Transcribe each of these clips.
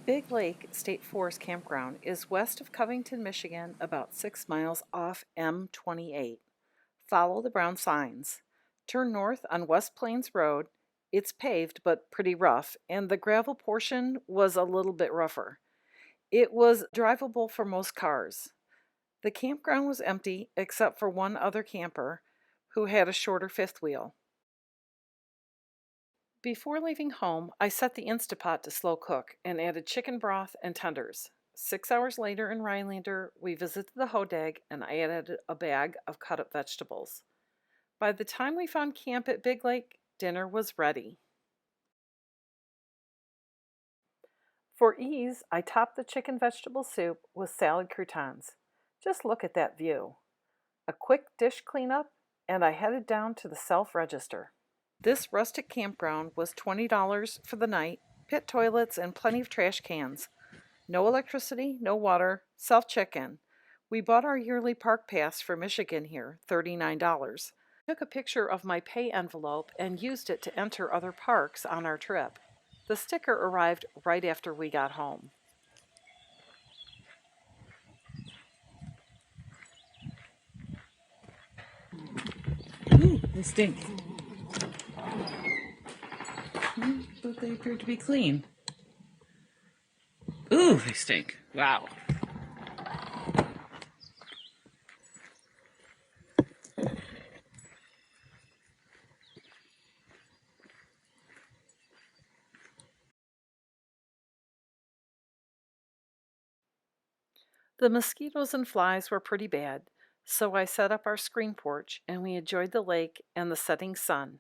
Big Lake State Forest Campground is west of Covington, Michigan, about 6 miles off M28. Follow the brown signs. Turn north on West Plains Road. It's paved but pretty rough, and the gravel portion was a little bit rougher. It was drivable for most cars. The campground was empty except for one other camper who had a shorter fifth wheel. Before leaving home, I set the Instapot to slow cook and added chicken broth and tenders. 6 hours later in Rhinelander, we visited the Hodag and I added a bag of cut up vegetables. By the time we found camp at Big Lake, dinner was ready. For ease, I topped the chicken vegetable soup with salad croutons. Just look at that view. A quick dish cleanup, and I headed down to the self-register. This rustic campground was $20 for the night, pit toilets, and plenty of trash cans. No electricity, no water, self-check-in. We bought our yearly park pass for Michigan here, $39. I took a picture of my pay envelope and used it to enter other parks on our trip. The sticker arrived right after we got home. Ooh, they stink. But they appear to be clean. Ooh, they stink. Wow. The mosquitoes and flies were pretty bad, so I set up our screen porch and we enjoyed the lake and the setting sun.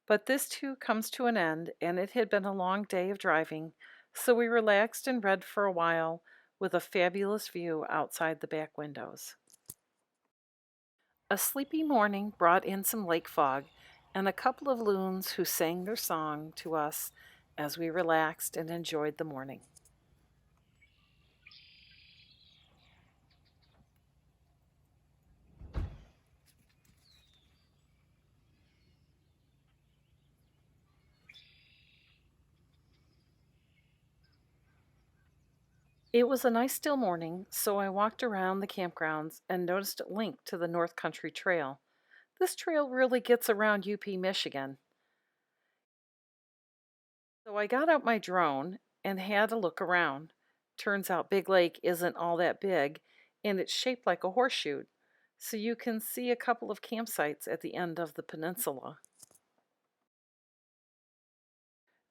But this too comes to an end, and it had been a long day of driving, so we relaxed and read for a while with a fabulous view outside the back windows. A sleepy morning brought in some lake fog and a couple of loons who sang their song to us as we relaxed and enjoyed the morning. It was a nice still morning, so I walked around the campgrounds and noticed a link to the North Country Trail. This trail really gets around UP, Michigan. So I got out my drone and had a look around. Turns out Big Lake isn't all that big, and it's shaped like a horseshoe, so you can see a couple of campsites at the end of the peninsula.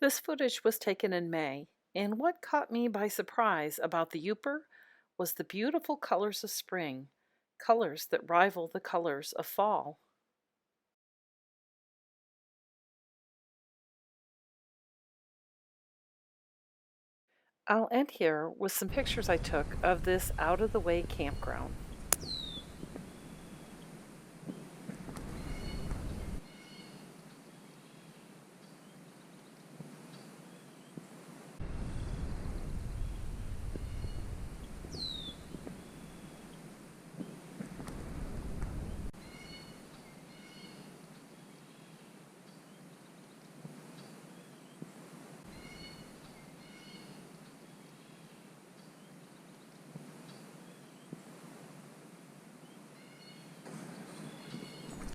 This footage was taken in May, and what caught me by surprise about the Yooper was the beautiful colors of spring, colors that rival the colors of fall. I'll end here with some pictures I took of this out-of-the-way campground.